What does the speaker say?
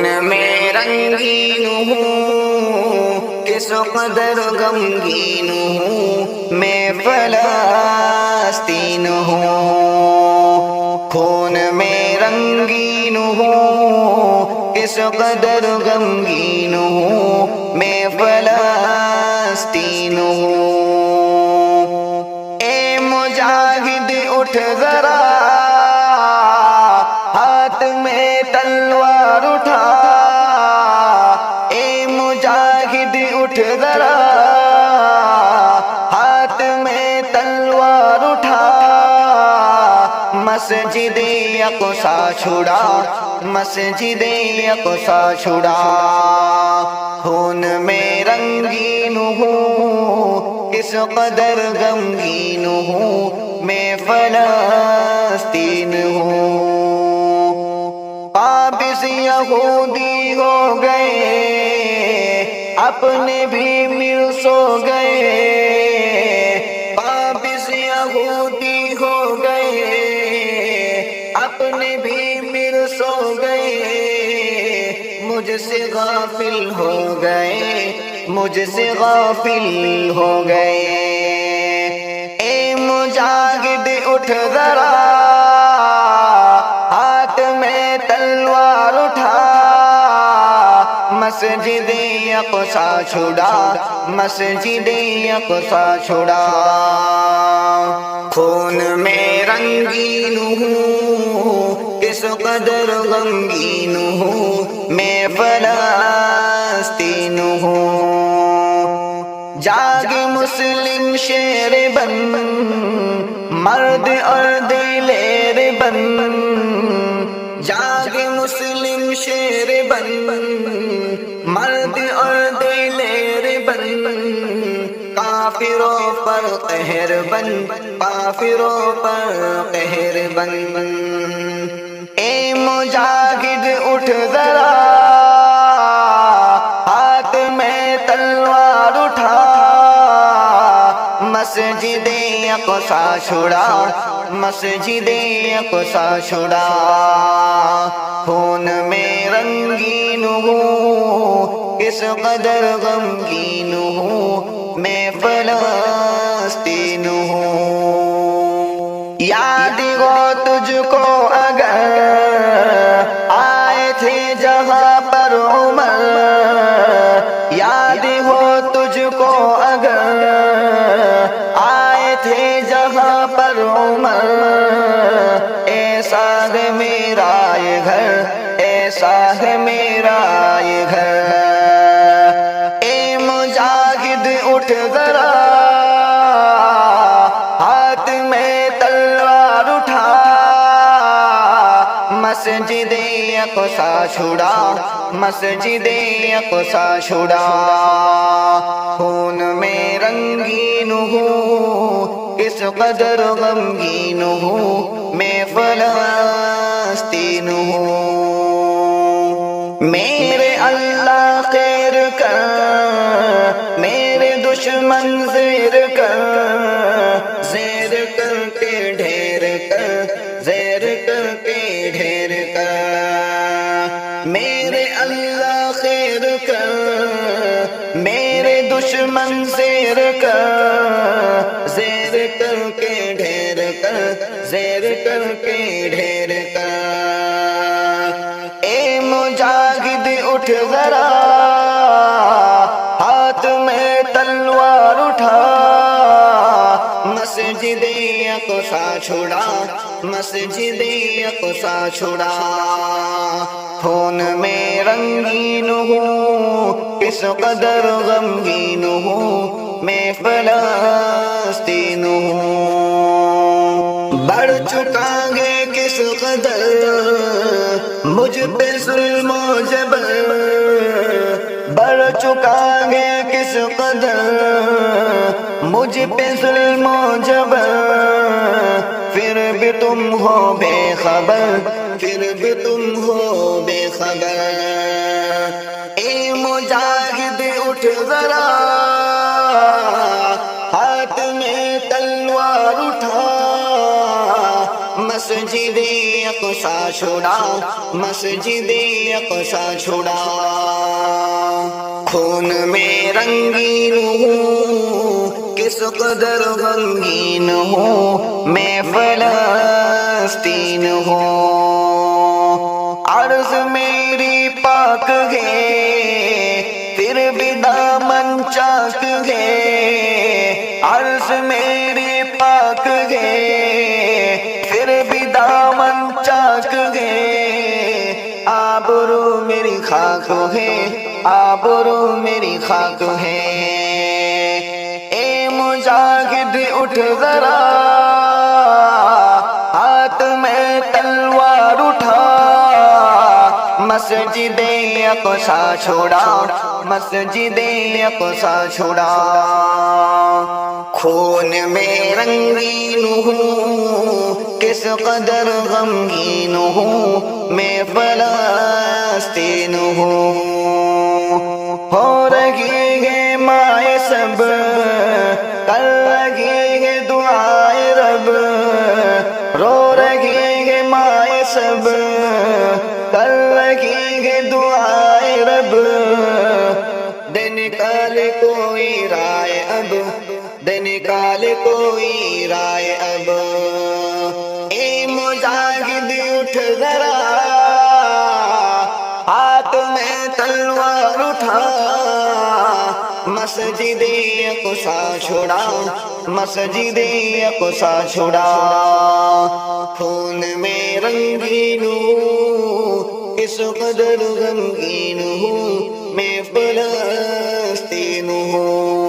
خون میں رنگین ہوں، کس قدر غمگین ہوں، میں فلسطین ہوں۔ خون میں رنگین ہوں، کس قدر غمگین ہوں، میں فلسطین ہوں۔ اے مجاہد اٹھ ذرا، ہاتھ میں تلوار اٹھا، اے مجاہد اٹھ ذرا، ہاتھ میں تلوار اٹھا، مسجد اقصی چھڑا، مسجد اقصی چھڑا۔ خون میں رنگین ہوں، کس قدر غمگین ہوں، میں فلسطین ہوں۔ قابض یہودی ہو گئے، اپنے بھی مل سو گئے، قابض یہودی ہو گئے، اپنے بھی مل سو گئے، مجھ سے غافل ہو گئے، مجھ سے غافل ہو گئے۔ اے مجاہد اٹھ ذرا، ہاتھ میں تلوار اٹھا، مسجد اقصی چھڑا، مسجد اقصی چھڑا۔ خون میں رنگین ہوں، کس قدر غمگین ہوں، میں فلسطین ہوں۔ جاگ مسلم شیر بن، مرد اور دلیر بن، جاگ مسلم شیر بن، مرد اور دلیر بن، کافروں پر قہر بن، کافروں پر قہر بن۔ اے مجاہد اٹھ ذرا، ہاتھ میں تلوار اٹھا، مسجد اقصی چھڑا، مسجد اقصی چھڑا۔ خون میں رنگین ہوں، کس قدر غمگین ہوں، میں فلسطین ہوں۔ یاد ہو تجھ کو اگر آئے تھے جہاں پر عمر، یاد ہو تجھ کو اگر آئے تھے جہاں پر عمر، ایسا ہے میرا یہ گھر، ایسا ہے میرا یہ گھر۔ اے مجاہد اٹھ ذرا، ہاتھ میں تلوار اٹھا، مسجد اقصی چھڑا، مسجد اقصی چھڑا۔ خون میں رنگین ہوں، کس قدر غمگین ہوں، میں فلسطین ہوں۔ میرے اللہ خیر کر، میرے دشمن زیر کر، زیر کر کے ڈھیر کر، زیر کر کے ڈھیر کر۔ میرے اللہ خیر کر، میرے دشمن زیر کر، زیر کر کے ڈھیر کر، زیر کر کے ڈھیر کر۔ اے مجاہد اٹھ ذرا، ہاتھ میں تلوار اٹھا، مسجد اقصی چھڑا، مسجد اقصی چھڑا۔ خون میں رنگین ہوں، کس قدر غمگین ہوں، میں فلسطین ہوں۔ بڑھ چکا ہے کس قدر مجھ پہ ظلم و جبر، بڑھ چکا ہے کس قدر مجھ پہ ظلم و جبر، پھر بھی تم ہو بے خبر، پھر بھی تم ہو بے خبر۔ اے مجاہد اٹھ ذرا، ہاتھ میں تلوار اٹھا، مسجد اقصی چھڑا مسجد اقصی چھڑا خون میں رنگین ہوں کس قدر غمگین ہوں میں فلسطین ہوں عرض میری پاک ہے پھر بھی دامن چاک ہے عرض میری پاک ہے پھر بھی دامن چاک ہے آبرو میری خاک ہے آبرو میری خاک ہے اے مجاہد اٹھ ذرا ہاتھ میں تلوار اٹھا مسجد اقصی چھوڑا مسجد اقصی چھوڑا خون میں رنگین ہوں کس قدر غمگین ہوں میں فلسطین ہوں ہو رہی ہے مائے سب کر رہی ہے دعائے رب رو رہی ہے مائے سب کر رہی ہے دعائے رب دے نکال کوئی رائے اب دے نکال کوئی رائے اب اے مجاہد اٹھ ذرا ہاتھ میں تلوار اٹھا مسجد اقصی چھوڑا مسجد اقصی چھوڑا خون میں رنگین ہوں اس قدر غمگین ہوں میں فلسطین ہوں